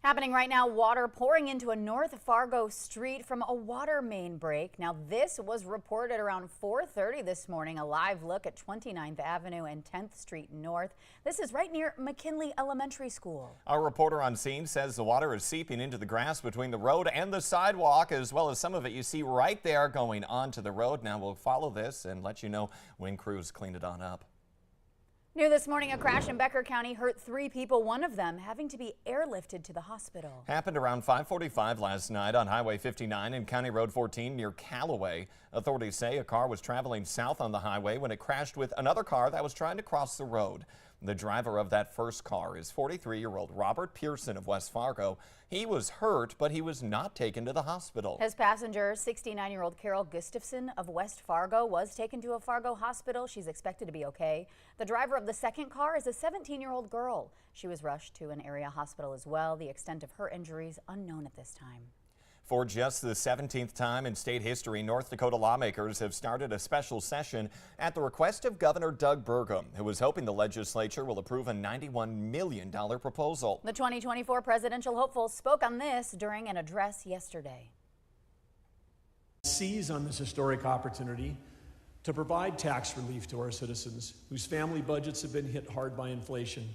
Happening right now, water pouring into a North Fargo street from a water main break. Now, this was reported around 4:30 this morning. A live look at 29th Avenue and 10th Street North. This is right near McKinley Elementary School. Our reporter on scene says the water is seeping into the grass between the road and the sidewalk, as well as some of it you see right there going onto the road. Now, we'll follow this and let you know when crews clean it on up. New this morning, a crash in Becker County hurt 3 people, one of them having to be airlifted to the hospital. Happened around 5:45 last night on Highway 59 and County Road 14 near Callaway. Authorities say a car was traveling south on the highway when it crashed with another car that was trying to cross the road. The driver of that first car is 43-year-old Robert Pearson of West Fargo. He was hurt, but he was not taken to the hospital. His passenger, 69-year-old Carol Gustafson of West Fargo, was taken to a Fargo hospital. She's expected to be okay. The driver of the second car is a 17-year-old girl. She was rushed to an area hospital as well. The extent of her injuries unknown at this time. For just the 17th time in state history, North Dakota lawmakers have started a special session at the request of Governor Doug Burgum, who is hoping the legislature will approve a $91 million proposal. The 2024 presidential hopeful spoke on this during an address yesterday. Seize on this historic opportunity to provide tax relief to our citizens whose family budgets have been hit hard by inflation,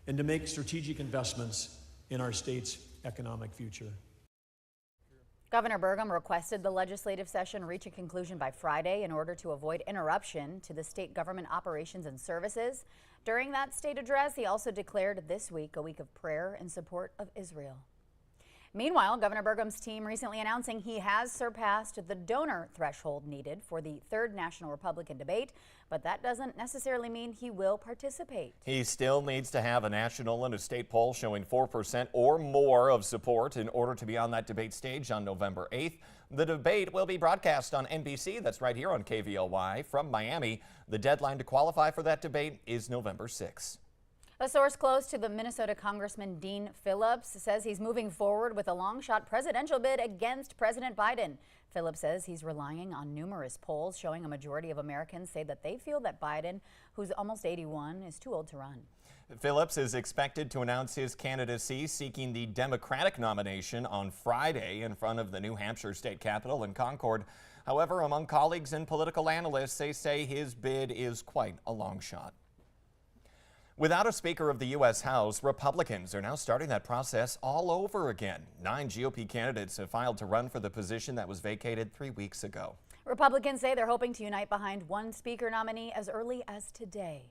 and to make strategic investments in our state's economic future. Governor Burgum requested the legislative session reach a conclusion by Friday in order to avoid interruption to the state government operations and services. During that state address, he also declared this week a week of prayer in support of Israel. Meanwhile, Governor Burgum's team recently announcing he has surpassed the donor threshold needed for the third National Republican debate, but that doesn't necessarily mean he will participate. He still needs to have a national and a state poll showing 4% or more of support in order to be on that debate stage on November 8th. The debate will be broadcast on NBC. That's right here on KVLY from Miami. The deadline to qualify for that debate is November 6th. A source close to the Minnesota Congressman Dean Phillips says he's moving forward with a long-shot presidential bid against President Biden. Phillips says he's relying on numerous polls showing a majority of Americans say that they feel that Biden, who's almost 81, is too old to run. Phillips is expected to announce his candidacy seeking the Democratic nomination on Friday in front of the New Hampshire state capitol in Concord. However, among colleagues and political analysts, they say his bid is quite a long shot. Without a Speaker of the U.S. House, Republicans are now starting that process all over again. 9 GOP candidates have filed to run for the position that was vacated 3 weeks ago. Republicans say they're hoping to unite behind one Speaker nominee as early as today.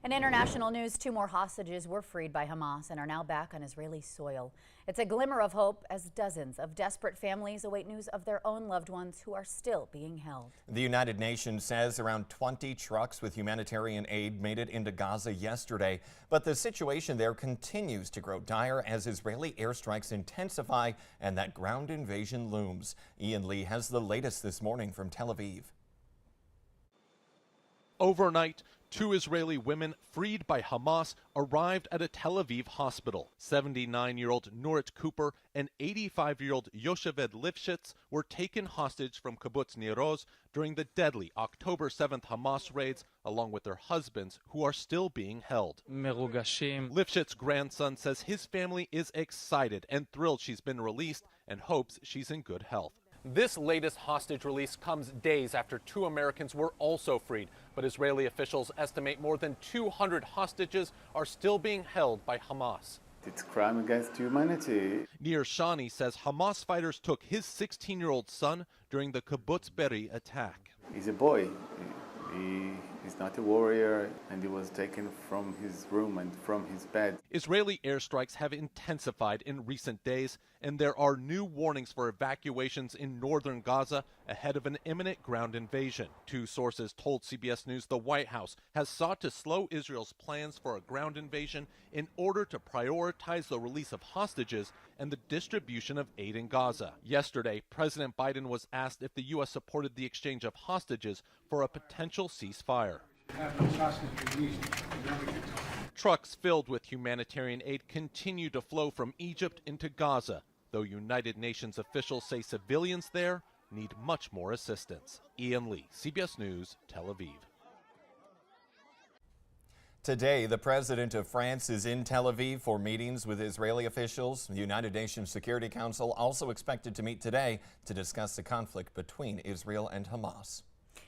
In international news, 2 more hostages were freed by Hamas and are now back on Israeli soil. It's a glimmer of hope as dozens of desperate families await news of their own loved ones who are still being held. The United Nations says around 20 trucks with humanitarian aid made it into Gaza yesterday, but the situation there continues to grow dire as Israeli airstrikes intensify and that ground invasion looms. Ian Lee has the latest this morning from Tel Aviv. Overnight, 2 Israeli women freed by Hamas arrived at a Tel Aviv hospital. 79-year-old Nurit Cooper and 85-year-old Yocheved Lifshitz were taken hostage from Kibbutz Nir Oz during the deadly October 7th Hamas raids, along with their husbands, who are still being held. Lifshitz's grandson says his family is excited and thrilled she's been released and hopes she's in good health. This latest hostage release comes days after 2 Americans were also freed, but Israeli officials estimate more than 200 hostages are still being held by Hamas. It's crime against humanity. Nir Shani says Hamas fighters took his 16-year-old son during the Kibbutz Be'eri attack. He's a boy. He's not a warrior, and he was taken from his room and from his bed. Israeli airstrikes have intensified in recent days, and there are new warnings for evacuations in northern Gaza ahead of an imminent ground invasion. 2 sources told CBS News the White House has sought to slow Israel's plans for a ground invasion in order to prioritize the release of hostages and the distribution of aid in Gaza. Yesterday, President Biden was asked if the U.S. supported the exchange of hostages for a potential ceasefire. Trucks filled with humanitarian aid continue to flow from Egypt into Gaza, though United Nations officials say civilians there need much more assistance. Ian Lee, CBS News, Tel Aviv. Today, the president of France is in Tel Aviv for meetings with Israeli officials. The United Nations Security Council also expected to meet today to discuss the conflict between Israel and Hamas.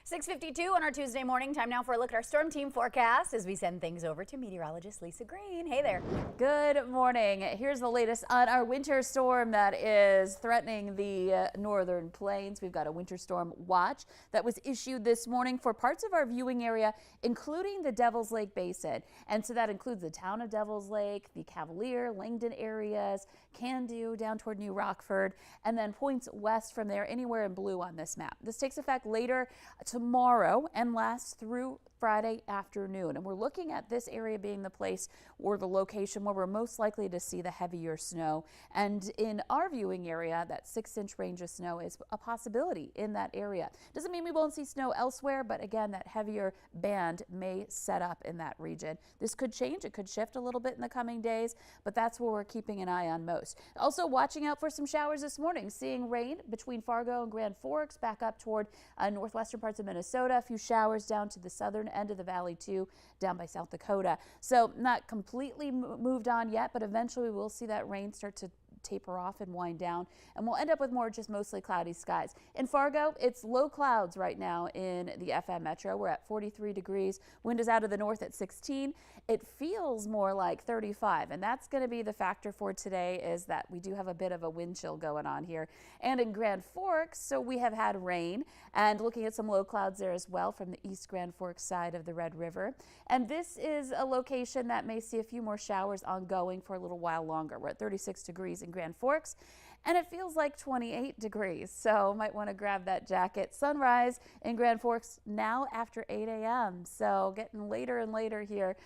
6:52 on our Tuesday morning. Time now for a look at our storm team forecast as we send things over to meteorologist Lisa Green. Hey there. Good morning. Here's the latest on our winter storm that is threatening the northern plains. We've got a winter storm watch that was issued this morning for parts of our viewing area, including the Devil's Lake Basin. And so that includes the town of Devil's Lake, the Cavalier, Langdon areas, Candu down toward New Rockford, and then points west from there, anywhere in blue on this map. This takes effect later tomorrow and lasts through Friday afternoon. And we're looking at this area being the place or the location where we're most likely to see the heavier snow. And in our viewing area, that 6-inch range of snow is a possibility in that area. Doesn't mean we won't see snow elsewhere, but again, that heavier band may set up in that region. This could change. It could shift a little bit in the coming days, but that's where we're keeping an eye on most. Also watching out for some showers this morning, seeing rain between Fargo and Grand Forks, back up toward northwestern parts of Minnesota, a few showers down to the southern end of the valley too, down by South Dakota. So not completely moved on yet, but eventually we will see that rain start to taper off and wind down, and we'll end up with more just mostly cloudy skies. In Fargo, it's low clouds right now in the FM metro. We're at 43 degrees. Wind is out of the north at 16. It feels more like 35, and that's going to be the factor for today, is that we do have a bit of a wind chill going on here. And in Grand Forks, so we have had rain, and looking at some low clouds there as well from the East Grand Forks side of the Red River. And this is a location that may see a few more showers ongoing for a little while longer. We're at 36 degrees in Grand Forks, and it feels like 28 degrees, so might want to grab that jacket. Sunrise in Grand Forks now after 8 a.m., so getting later and later here.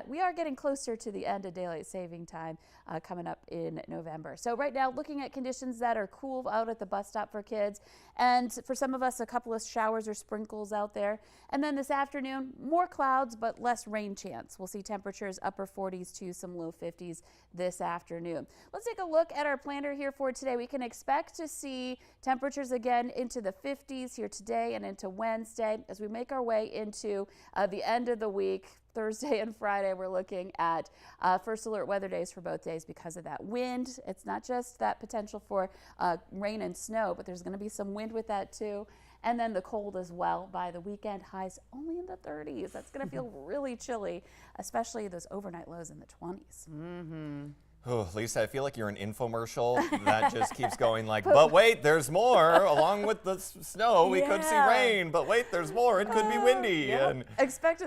We are getting closer to the end of daylight saving time coming up in November. So right now, looking at conditions that are cool out at the bus stop for kids, and for some of us, a couple of showers or sprinkles out there. And then this afternoon, more clouds, but less rain chance. We'll see temperatures upper 40s to some low 50s this afternoon. Let's take a look at our planner here for today. We can expect to see temperatures again into the 50s here today and into Wednesday as we make our way into the end of the week. Thursday and Friday, we're looking at first alert weather days for both days because of that wind. It's not just that potential for rain and snow, but there's going to be some wind with that too. And then the cold as well. By the weekend, highs only in the 30s. That's going to feel really chilly, especially those overnight lows in the 20s. Mm-hmm. Oh, Lisa, I feel like you're an infomercial that just keeps going like, but wait, there's more. Along with the snow, we could see rain, but wait, there's more. It could be windy. Yep. And except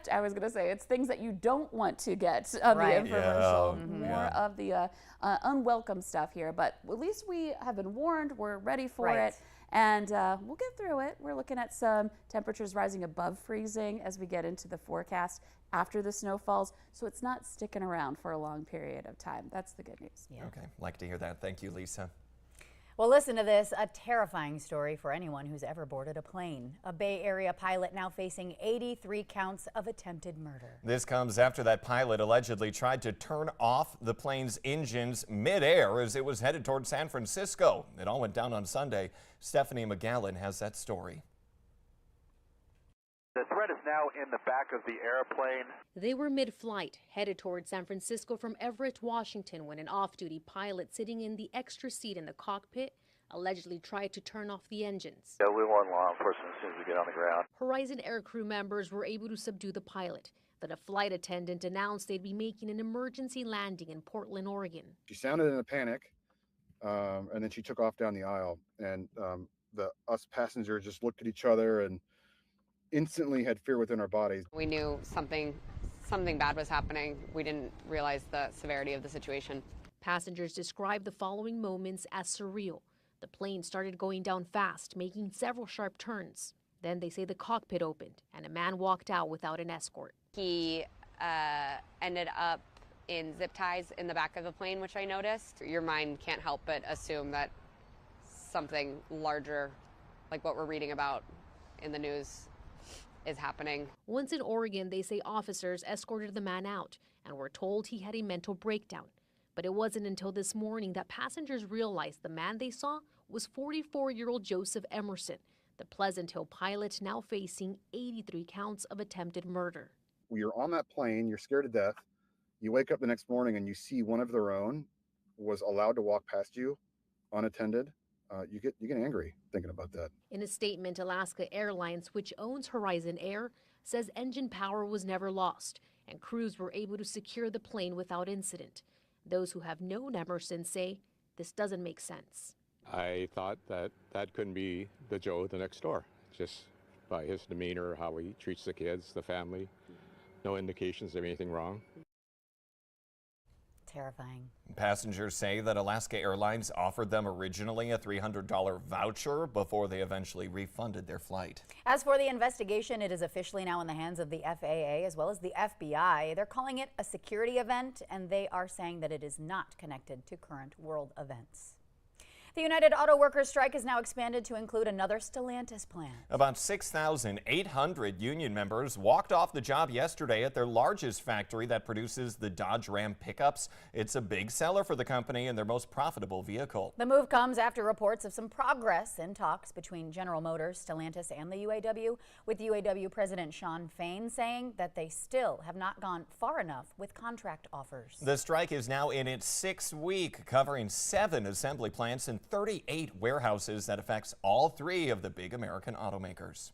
I was going to say, it's things that you don't want to get on the infomercial. Yeah. More of the unwelcome stuff here, but at least we have been warned. We're ready for it. And we'll get through it. We're looking at some temperatures rising above freezing as we get into the forecast after the snow falls, so it's not sticking around for a long period of time. That's the good news. Yeah. Okay, like to hear that. Thank you, Lisa. Well, listen to this, a terrifying story for anyone who's ever boarded a plane. A Bay Area pilot now facing 83 counts of attempted murder. This comes after that pilot allegedly tried to turn off the plane's engines midair as it was headed toward San Francisco. It all went down on Sunday. Stephanie McGowan has that story. The threat is now in the back of the airplane. They were mid-flight, headed toward San Francisco from Everett, Washington, when an off-duty pilot sitting in the extra seat in the cockpit allegedly tried to turn off the engines. Yeah, we want law enforcement as soon as we get on the ground. Horizon Air crew members were able to subdue the pilot. Then a flight attendant announced they'd be making an emergency landing in Portland, Oregon. She sounded in a panic, and then she took off down the aisle. And us passengers just looked at each other and instantly had fear within our bodies. We knew something bad was happening. We didn't realize the severity of the situation. Passengers described the following moments as surreal. The plane started going down fast, making several sharp turns. Then they say the cockpit opened and a man walked out without an escort. He ended up in zip ties in the back of the plane, which I noticed. Your mind can't help but assume that something larger, like what we're reading about in the news, is happening. Once in Oregon, they say officers escorted the man out and were told he had a mental breakdown. But it wasn't until this morning that passengers realized the man they saw was 44-year-old Joseph Emerson, the Pleasant Hill pilot now facing 83 counts of attempted murder. You're on that plane, you're scared to death. You wake up the next morning and you see one of their own was allowed to walk past you unattended. You get angry thinking about that. In a statement, Alaska Airlines, which owns Horizon Air, says engine power was never lost and crews were able to secure the plane without incident. Those who have known Emerson say this doesn't make sense. I thought that couldn't be the Joe the next door, just by his demeanor, how he treats the kids, the family. No indications of anything wrong. Terrifying. Passengers say that Alaska Airlines offered them originally a $300 voucher before they eventually refunded their flight. As for the investigation, it is officially now in the hands of the FAA as well as the FBI. They're calling it a security event, and they are saying that it is not connected to current world events. The United Auto Workers strike has now expanded to include another Stellantis plant. About 6,800 union members walked off the job yesterday at their largest factory that produces the Dodge Ram pickups. It's a big seller for the company and their most profitable vehicle. The move comes after reports of some progress in talks between General Motors, Stellantis, and the UAW, with UAW President Shawn Fain saying that they still have not gone far enough with contract offers. The strike is now in its 6th week, covering 7 assembly plants and 38 warehouses that affects all 3 of the big American automakers.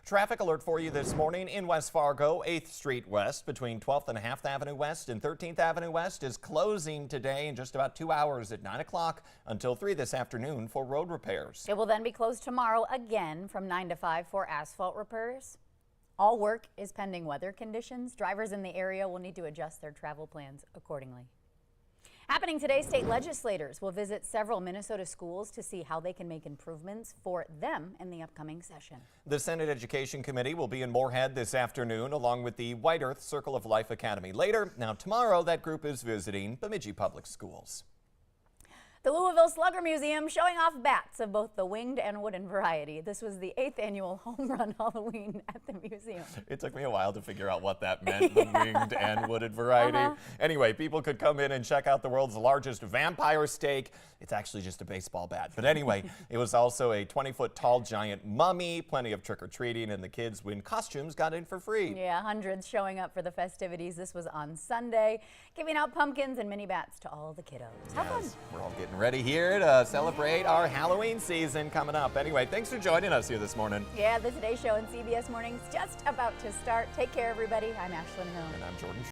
Traffic alert for you this morning in West Fargo. 8th Street West between 12th and 1/2 Avenue West and 13th Avenue West is closing today in just about 2 hours at 9 o'clock until 3 this afternoon for road repairs. It will then be closed tomorrow again from 9 to 5 for asphalt repairs. All work is pending weather conditions. Drivers in the area will need to adjust their travel plans accordingly. Happening today, state legislators will visit several Minnesota schools to see how they can make improvements for them in the upcoming session. The Senate Education Committee will be in Moorhead this afternoon, along with the White Earth Circle of Life Academy later. Now, tomorrow, that group is visiting Bemidji Public Schools. The Louisville Slugger Museum showing off bats of both the winged and wooden variety. This was the 8th annual Home Run Halloween at the museum. It took me a while to figure out what that meant, the winged and wooded variety. Anyway, people could come in and check out the world's largest vampire steak. It's actually just a baseball bat. But anyway, it was also a 20-foot tall giant mummy, plenty of trick-or-treating, and the kids win costumes got in for free. Yeah, hundreds showing up for the festivities. This was on Sunday, giving out pumpkins and mini bats to all the kiddos. Have fun. We're all getting ready here to celebrate our Halloween season coming up. Anyway, thanks for joining us here this morning. Yeah, the Today Show and CBS Mornings just about to start. Take care, everybody. I'm Ashlyn Hill. And I'm Jordan.